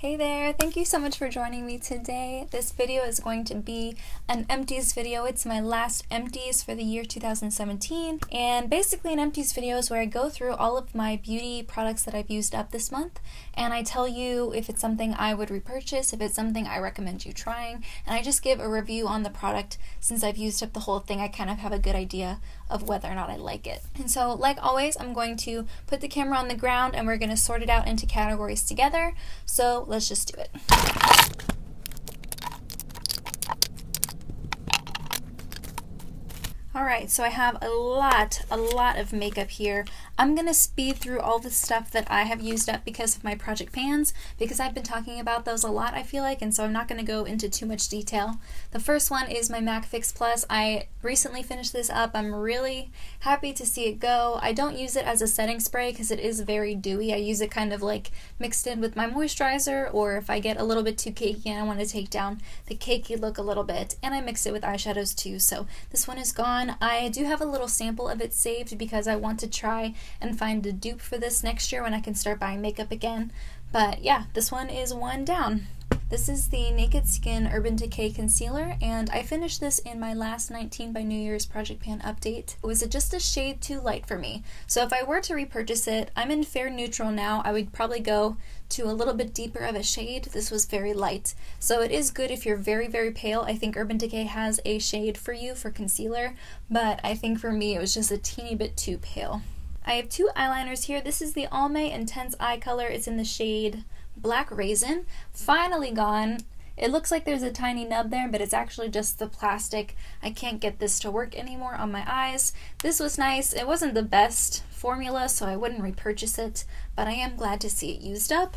Hey there, thank you so much for joining me today. This video is going to be an Empties video. It's my last Empties for the year 2017, and basically an Empties video is where I go through all of my beauty products that I've used up this month, and I tell you if it's something I would repurchase, if it's something I recommend you trying, and I just give a review on the product. Since I've used up the whole thing, I kind of have a good idea of whether or not I like it. And so, like always, I'm going to put the camera on the ground and we're going to sort it out into categories together. So let's just do it. Alright, so I have a lot of makeup here. I'm going to speed through all the stuff that I have used up because of my project pans, because I've been talking about those a lot, I feel like, and so I'm not going to go into too much detail. The first one is my MAC Fix Plus. I recently finished this up. I'm really happy to see it go. I don't use it as a setting spray because it is very dewy. I use it kind of like mixed in with my moisturizer, or if I get a little bit too cakey and I want to take down the cakey look a little bit, and I mix it with eyeshadows too. So this one is gone. I do have a little sample of it saved because I want to try and find a dupe for this next year when I can start buying makeup again. But yeah, this one is one down. This is the Naked Skin Urban Decay Concealer, and I finished this in my last 19 by New Year's Project Pan update. It was just a shade too light for me, so if I were to repurchase it, I'm in fair neutral now. I would probably go to a little bit deeper of a shade. This was very light, so it is good if you're very pale. I think Urban Decay has a shade for you for concealer, but I think for me it was just a teeny bit too pale. I have two eyeliners here. This is the Almay Intense Eye Color. It's in the shade Black Raisin. Finally gone. It looks like there's a tiny nub there, but it's actually just the plastic. I can't get this to work anymore on my eyes. This was nice. It wasn't the best formula, so I wouldn't repurchase it, but I am glad to see it used up.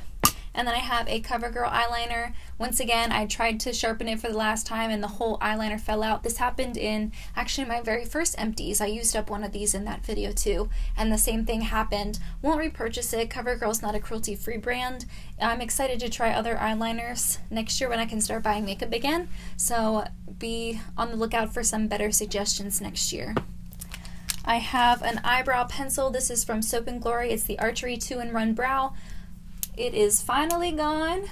And then I have a CoverGirl eyeliner. Once again, I tried to sharpen it for the last time and the whole eyeliner fell out. This happened in actually my very first Empties. I used up one of these in that video too, and the same thing happened. Won't repurchase it. CoverGirl's not a cruelty-free brand. I'm excited to try other eyeliners next year when I can start buying makeup again, so be on the lookout for some better suggestions next year. I have an eyebrow pencil. This is from Soap & Glory. It's the Archery 2-in-1 Brow. It is finally gone.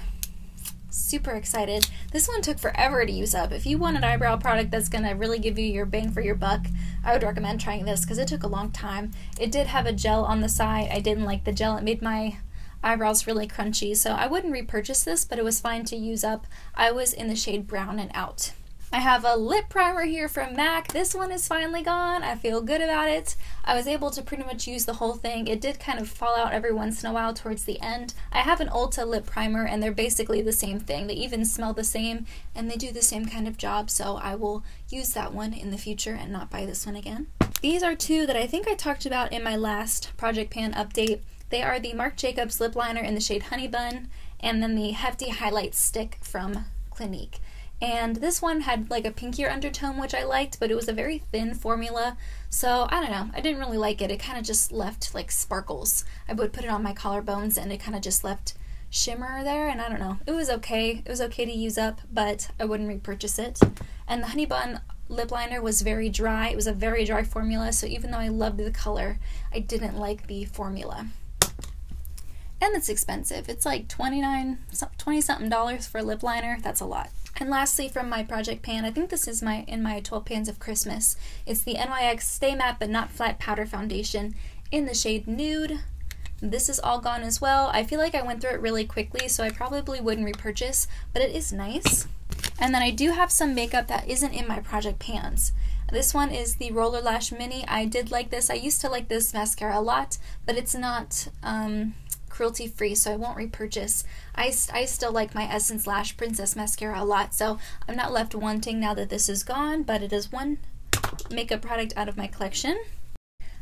Super excited. This one took forever to use up. If you want an eyebrow product that's going to really give you your bang for your buck, I would recommend trying this because it took a long time. It did have a gel on the side. I didn't like the gel. It made my eyebrows really crunchy, so I wouldn't repurchase this, but it was fine to use up. I was in the shade Brown and Out. I have a lip primer here from MAC. This one is finally gone. I feel good about it. I was able to pretty much use the whole thing. It did kind of fall out every once in a while towards the end. I have an Ulta lip primer and they're basically the same thing. They even smell the same and they do the same kind of job, so I will use that one in the future and not buy this one again. These are two that I think I talked about in my last Project Pan update. They are the Marc Jacobs lip liner in the shade Honey Bun, and then the Hefty Highlight Stick from Clinique. And this one had like a pinkier undertone, which I liked, but it was a very thin formula, so I don't know, I didn't really like it. It kind of just left like sparkles. I would put it on my collarbones and it kind of just left shimmer there, and I don't know. It was okay. It was okay to use up, but I wouldn't repurchase it. And the Honey Bun lip liner was very dry. It was a very dry formula, so even though I loved the color, I didn't like the formula. And it's expensive. It's like $20-something for a lip liner. That's a lot. And lastly, from my Project Pan, I think this is in my 12 Pans of Christmas. It's the NYX Stay Matte But Not Flat Powder Foundation in the shade Nude. This is all gone as well. I feel like I went through it really quickly, so I probably wouldn't repurchase, but it is nice. And then I do have some makeup that isn't in my Project Pans. This one is the Roller Lash Mini. I did like this. I used to like this mascara a lot, but it's not cruelty-free, so I won't repurchase. I still like my Essence Lash Princess Mascara a lot, so I'm not left wanting now that this is gone, but it is one makeup product out of my collection.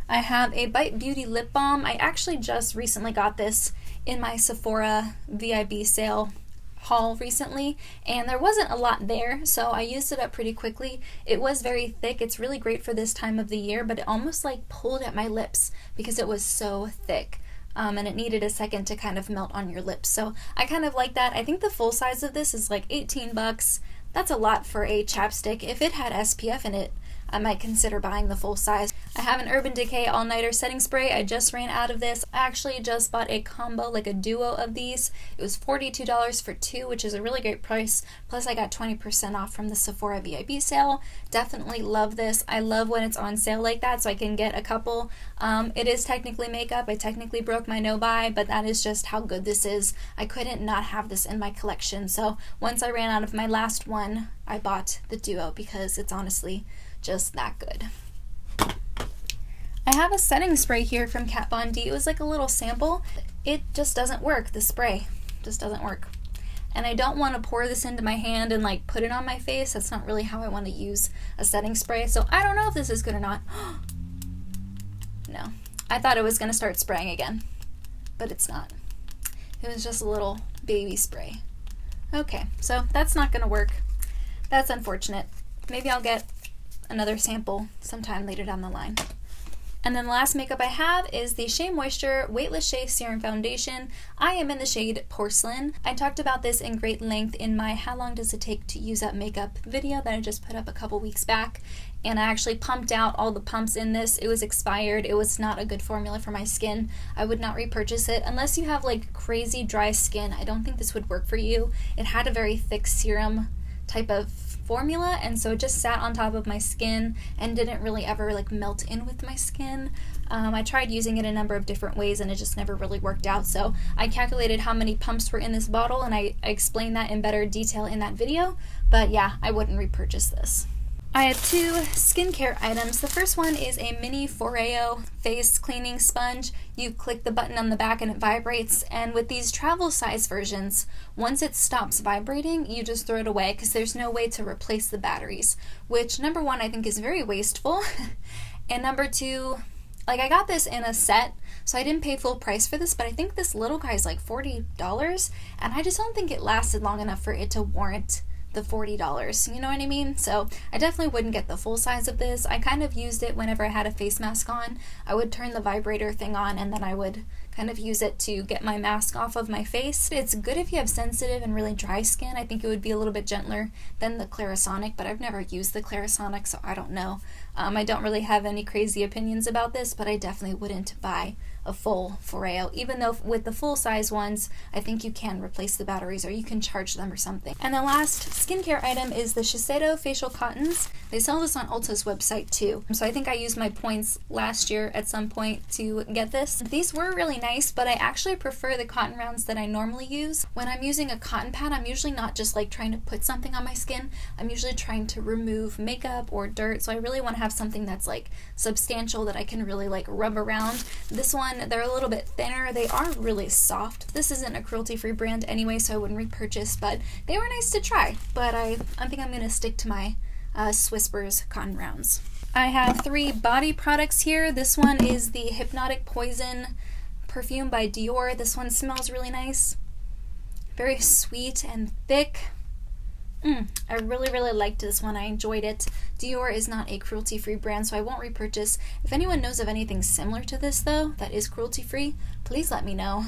I have a Bite Beauty Lip Balm. I actually just recently got this in my Sephora VIB sale haul recently, and there wasn't a lot there, so I used it up pretty quickly. It was very thick. It's really great for this time of the year, but it almost like pulled at my lips because it was so thick. And it needed a second to kind of melt on your lips. So I kind of like that. I think the full size of this is like 18 bucks. That's a lot for a chapstick. If it had SPF in it, I might consider buying the full size. I have an Urban Decay all-nighter setting spray. I just ran out of this. I actually just bought a combo, like a duo of these. It was $42 for 2, which is a really great price. Plus I got 20% off from the Sephora VIP sale. Definitely love this. I love when it's on sale like that so I can get a couple. It is technically makeup. I technically broke my no-buy, but that is just how good this is. I couldn't not have this in my collection. So once I ran out of my last one, I bought the duo because it's honestly just that good. I have a setting spray here from Kat Von D. It was like a little sample. It just doesn't work. The spray just doesn't work. And I don't want to pour this into my hand and like put it on my face. That's not really how I want to use a setting spray. So I don't know if this is good or not. No. I thought it was going to start spraying again, but it's not. It was just a little baby spray. Okay, so that's not going to work. That's unfortunate. Maybe I'll get another sample sometime later down the line. And then the last makeup I have is the Shea Moisture Weightless Shea Serum Foundation. I am in the shade Porcelain. I talked about this in great length in my How Long Does It Take to Use Up Makeup video that I just put up a couple weeks back. And I actually pumped out all the pumps in this. It was expired. It was not a good formula for my skin. I would not repurchase it unless you have like crazy dry skin. I don't think this would work for you. It had a very thick serum type of formula, and so it just sat on top of my skin and didn't really ever like melt in with my skin. I tried using it a number of different ways and it just never really worked out, so I calculated how many pumps were in this bottle and I explained that in better detail in that video, but yeah, I wouldn't repurchase this. I have 2 skincare items. The first one is a mini Foreo face cleaning sponge. You click the button on the back and it vibrates, and with these travel size versions, once it stops vibrating, you just throw it away because there's no way to replace the batteries, which number 1 I think is very wasteful, and number 2, like I got this in a set, so I didn't pay full price for this, but I think this little guy is like $40, and I just don't think it lasted long enough for it to warrant the $40, you know what I mean? So I definitely wouldn't get the full size of this. I kind of used it whenever I had a face mask on. I would turn the vibrator thing on and then I would kind of use it to get my mask off of my face. It's good if you have sensitive and really dry skin. I think it would be a little bit gentler than the Clarisonic, but I've never used the Clarisonic, so I don't know. I don't really have any crazy opinions about this, but I definitely wouldn't buy a full Foreo, even though with the full size ones, I think you can replace the batteries or you can charge them or something. And the last skincare item is the Shiseido Facial Cottons. They sell this on Ulta's website too. So I think I used my points last year at some point to get this. These were really nice, but I actually prefer the cotton rounds that I normally use. When I'm using a cotton pad, I'm usually not just like trying to put something on my skin. I'm usually trying to remove makeup or dirt, so I really want to have something that's like substantial that I can really like rub around. This one, they're a little bit thinner. They are really soft. This isn't a cruelty-free brand anyway, so I wouldn't repurchase, but they were nice to try. But I think I'm going to stick to my Swispers cotton rounds. I have 3 body products here. This one is the Hypnotic Poison perfume by Dior. This one smells really nice. Very sweet and thick. I really liked this one. I enjoyed it. Dior is not a cruelty-free brand, so I won't repurchase. If anyone knows of anything similar to this, though, that is cruelty-free, please let me know.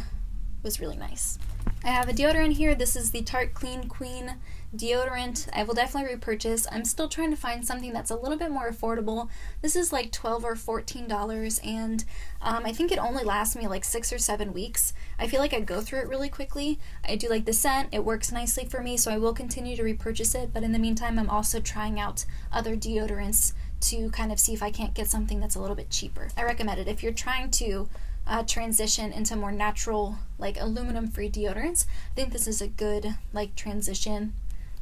It was really nice. I have a deodorant here. This is the Tarte Clean Queen deodorant. I will definitely repurchase. I'm still trying to find something that's a little bit more affordable. This is like $12 or $14, and I think it only lasts me like 6 or 7 weeks. I feel like I go through it really quickly. I do like the scent. It works nicely for me, so I will continue to repurchase it, but in the meantime, I'm also trying out other deodorants to kind of see if I can't get something that's a little bit cheaper. I recommend it if you're trying to transition into more natural, like aluminum-free deodorants. I think this is a good like transition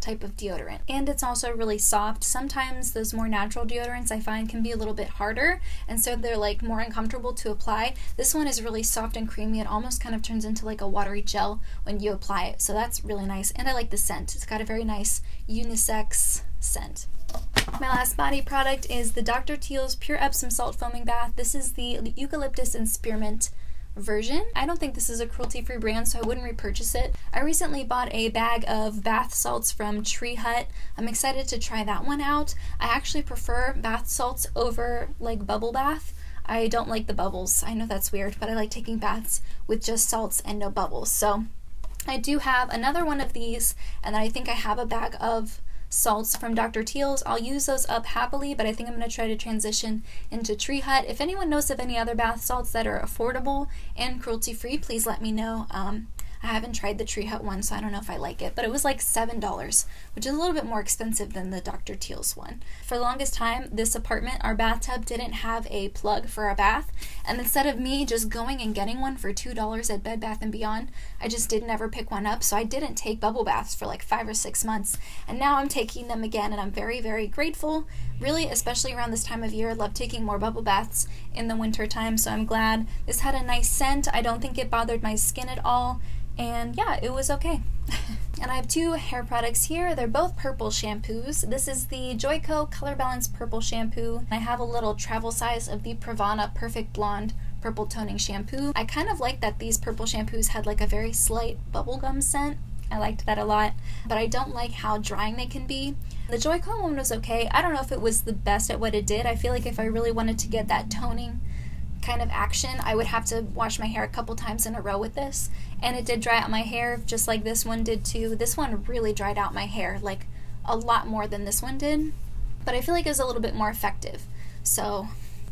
type of deodorant, and it's also really soft. Sometimes those more natural deodorants I find can be a little bit harder, and so they're like more uncomfortable to apply. This one is really soft and creamy. It almost kind of turns into like a watery gel when you apply it, so that's really nice, and I like the scent. It's got a very nice unisex scent. My last body product is the Dr. Teal's Pure Epsom Salt Foaming Bath. This is the Eucalyptus and Spearmint version. I don't think this is a cruelty-free brand, so I wouldn't repurchase it. I recently bought a bag of bath salts from Tree Hut. I'm excited to try that one out. I actually prefer bath salts over like bubble bath. I don't like the bubbles. I know that's weird, but I like taking baths with just salts and no bubbles. So I do have another one of these, and then I think I have a bag of salts from Dr. Teal's. I'll use those up happily, but I think I'm going to try to transition into Tree Hut. If anyone knows of any other bath salts that are affordable and cruelty-free, please let me know. I haven't tried the Tree Hut one, so I don't know if I like it, but it was like $7, which is a little bit more expensive than the Dr. Teal's one. For the longest time, this apartment, our bathtub didn't have a plug for a bath, and instead of me just going and getting one for $2 at Bed Bath & Beyond, I just didn't ever pick one up, so I didn't take bubble baths for like 5 or 6 months, and now I'm taking them again, and I'm very, very grateful. Really, especially around this time of year, I love taking more bubble baths in the winter time, so I'm glad. This had a nice scent. I don't think it bothered my skin at all. And yeah, it was okay. And I have 2 hair products here. They're both purple shampoos. This is the Joico Color Balance Purple Shampoo. I have a little travel size of the Pravana Perfect Blonde Purple Toning Shampoo. I kind of like that these purple shampoos had like a very slight bubblegum scent. I liked that a lot, but I don't like how drying they can be. The Joico one was okay. I don't know if it was the best at what it did. I feel like if I really wanted to get that toning kind of action, I would have to wash my hair a couple times in a row with this, and it did dry out my hair just like this one did too. This one really dried out my hair, like a lot more than this one did, but I feel like it was a little bit more effective, so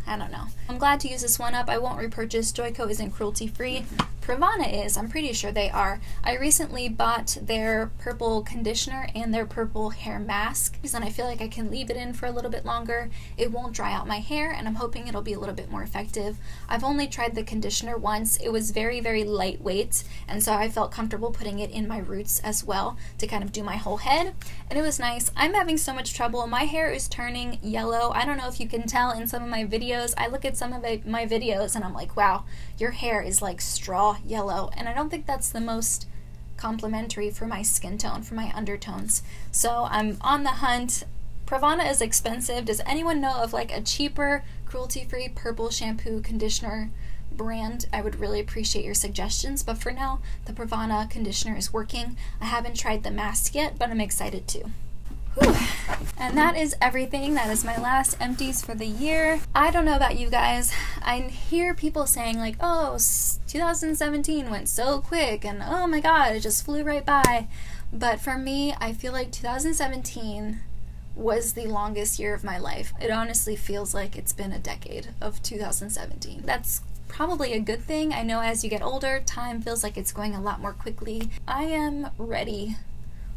I don't know. I'm glad to use this one up. I won't repurchase. Joico isn't cruelty-free. Pravana is. I'm pretty sure they are. I recently bought their purple conditioner and their purple hair mask, and I feel like I can leave it in for a little bit longer. It won't dry out my hair, and I'm hoping it'll be a little bit more effective. I've only tried the conditioner once. It was very, very lightweight, and so I felt comfortable putting it in my roots as well to kind of do my whole head, and it was nice. I'm having so much trouble. My hair is turning yellow. I don't know if you can tell in some of my videos. I look at some of my videos and I'm like, wow, your hair is like straw yellow, and I don't think that's the most complimentary for my skin tone, for my undertones. So I'm on the hunt. Pravana is expensive. Does anyone know of like a cheaper cruelty-free purple shampoo conditioner brand? I would really appreciate your suggestions, but for now the Pravana conditioner is working. I haven't tried the mask yet, but I'm excited to. Whew. And that is everything. That is my last empties for the year. I don't know about you guys. I hear people saying like, oh, 2017 went so quick and oh my god, it just flew right by. But for me, I feel like 2017 was the longest year of my life. It honestly feels like it's been a decade of 2017. That's probably a good thing. I know as you get older, time feels like it's going a lot more quickly. I am ready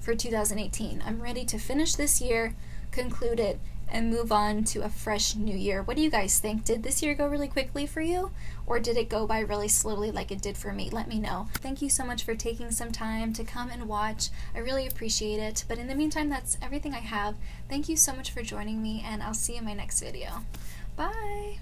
for 2018. I'm ready to finish this year, conclude it, and move on to a fresh new year. What do you guys think? Did this year go really quickly for you? Or did it go by really slowly like it did for me? Let me know. Thank you so much for taking some time to come and watch. I really appreciate it. But in the meantime, that's everything I have. Thank you so much for joining me, and I'll see you in my next video. Bye!